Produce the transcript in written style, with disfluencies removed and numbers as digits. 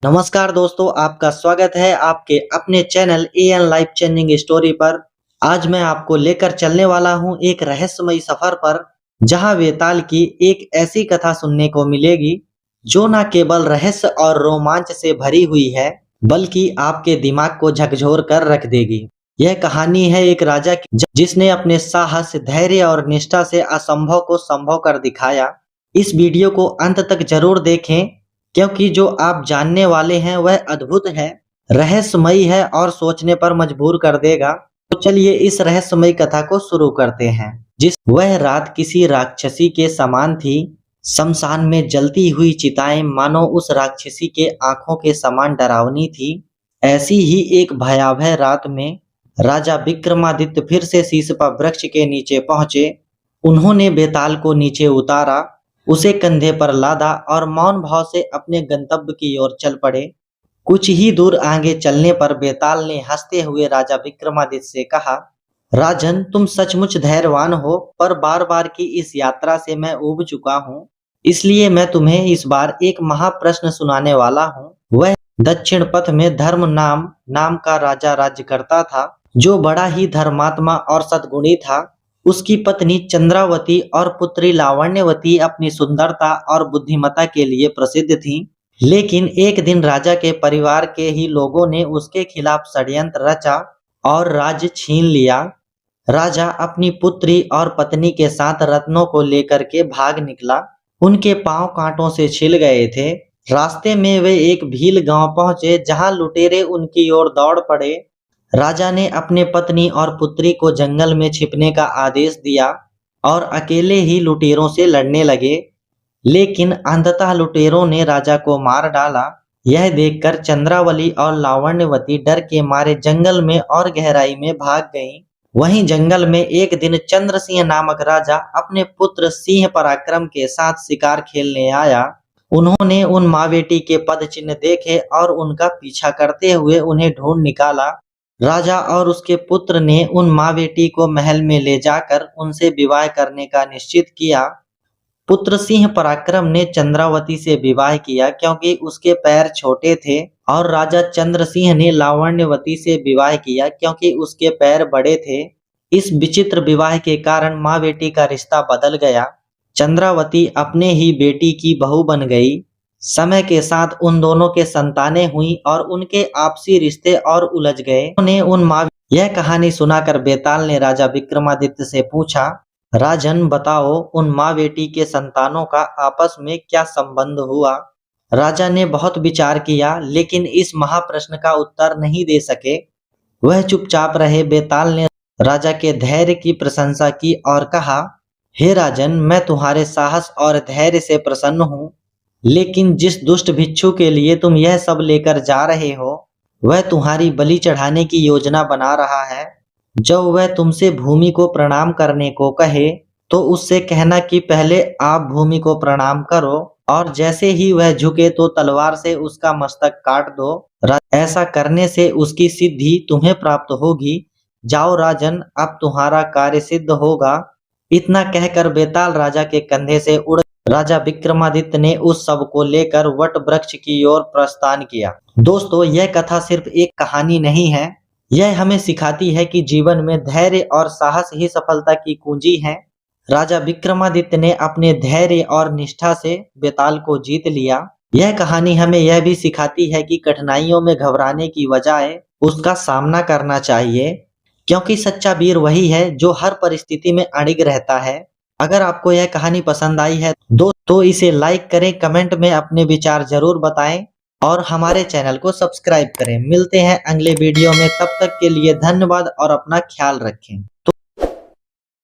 नमस्कार दोस्तों, आपका स्वागत है आपके अपने channel AN life changing story पर। आज मैं आपको लेकर चलने वाला हूं एक रहस्यमयी सफर पर, जहां वेताल की एक ऐसी कथा सुनने को मिलेगी जो न केवल रहस्य और रोमांच से भरी हुई है, बल्कि आपके दिमाग को झकझोर कर रख देगी। यह कहानी है एक राजा की जिसने अपने साहस, धैर्य और निष्ठा से असंभव को संभव कर दिखाया। इस वीडियो को अंत तक जरूर देखें, क्योंकि जो आप जानने वाले हैं वह अद्भुत है, रहस्यमयी है और सोचने पर मजबूर कर देगा। तो चलिए इस रहस्यमयी कथा को शुरू करते हैं। वह रात किसी राक्षसी के समान थी। शमशान में जलती हुई चिताएं मानो उस राक्षसी के आंखों के समान डरावनी थी। ऐसी ही एक भयावह रात में राजा विक्रमादित्य फिर से शीशपा वृक्ष के नीचे पहुंचे। उन्होंने बेताल को नीचे उतारा, उसे कंधे पर लादा और मौन भाव से अपने गंतव्य की ओर चल पड़े। कुछ ही दूर आगे चलने पर बेताल ने हंसते हुए राजा विक्रमादित्य से कहा, राजन, तुम सचमुच धैर्यवान हो, पर बार बार की इस यात्रा से मैं ऊब चुका हूँ। इसलिए मैं तुम्हें इस बार एक महाप्रश्न सुनाने वाला हूँ। वह दक्षिण पथ में धर्म नाम का राजा राज्य करता था, जो बड़ा ही धर्मात्मा और सद्गुणी था। उसकी पत्नी चंद्रावती और पुत्री लावण्यवती अपनी सुंदरता और बुद्धिमत्ता के लिए प्रसिद्ध थीं। लेकिन एक दिन राजा के परिवार के ही लोगों ने उसके खिलाफ षड्यंत्र रचा और राज्य छीन लिया। राजा अपनी पुत्री और पत्नी के साथ रत्नों को लेकर के भाग निकला। उनके पांव कांटों से छिल गए थे। रास्ते में वे एक भील गांव पहुंचे, जहां लुटेरे उनकी ओर दौड़ पड़े। राजा ने अपने पत्नी और पुत्री को जंगल में छिपने का आदेश दिया और अकेले ही लुटेरों से लड़ने लगे। लेकिन अंततः लुटेरों ने राजा को मार डाला। यह देखकर चंद्रावली और लावण्यवती डर के मारे जंगल में और गहराई में भाग गईं। वहीं जंगल में एक दिन चंद्रसिंह नामक राजा अपने पुत्र सिंह पराक्रम के साथ शिकार खेलने आया। उन्होंने उन माँ बेटी के पद चिन्ह देखे और उनका पीछा करते हुए उन्हें ढूंढ निकाला। राजा और उसके पुत्र ने उन माँ बेटी को महल में ले जाकर उनसे विवाह करने का निश्चित किया। पुत्र सिंह पराक्रम ने चंद्रावती से विवाह किया, क्योंकि उसके पैर छोटे थे, और राजा चंद्र सिंह ने लावण्यवती से विवाह किया, क्योंकि उसके पैर बड़े थे। इस विचित्र विवाह के कारण माँ बेटी का रिश्ता बदल गया। चंद्रावती अपने ही बेटी की बहू बन गई। समय के साथ उन दोनों के संतानें हुई और उनके आपसी रिश्ते और उलझ गए। यह कहानी सुनाकर बेताल ने राजा विक्रमादित्य से पूछा, राजन, बताओ, उन माँ बेटी के संतानों का आपस में क्या संबंध हुआ? राजा ने बहुत विचार किया, लेकिन इस महाप्रश्न का उत्तर नहीं दे सके। वह चुपचाप रहे। बेताल ने राजा के धैर्य की प्रशंसा की और कहा, हे राजन, मैं तुम्हारे साहस और धैर्य से प्रसन्न हूँ। लेकिन जिस दुष्ट भिक्षु के लिए तुम यह सब लेकर जा रहे हो, वह तुम्हारी बलि चढ़ाने की योजना बना रहा है। जब वह तुमसे भूमि को प्रणाम करने को कहे, तो उससे कहना कि पहले आप भूमि को प्रणाम करो, और जैसे ही वह झुके तो तलवार से उसका मस्तक काट दो। ऐसा करने से उसकी सिद्धि तुम्हें प्राप्त होगी। जाओ राजन, अब तुम्हारा कार्य सिद्ध होगा। इतना कहकर बेताल राजा के कंधे से उड़। राजा विक्रमादित्य ने उस सब को लेकर वट वृक्ष की ओर प्रस्थान किया। दोस्तों, यह कथा सिर्फ एक कहानी नहीं है, यह हमें सिखाती है कि जीवन में धैर्य और साहस ही सफलता की कुंजी है। राजा विक्रमादित्य ने अपने धैर्य और निष्ठा से बेताल को जीत लिया। यह कहानी हमें यह भी सिखाती है कि कठिनाइयों में घबराने की बजाय उसका सामना करना चाहिए, क्योंकि सच्चा वीर वही है जो हर परिस्थिति में अड़िग रहता है। अगर आपको यह कहानी पसंद आई है तो इसे लाइक करें, कमेंट में अपने विचार जरूर बताएं और हमारे चैनल को सब्सक्राइब करें। मिलते हैं अगले वीडियो में, तब तक के लिए धन्यवाद और अपना ख्याल रखें।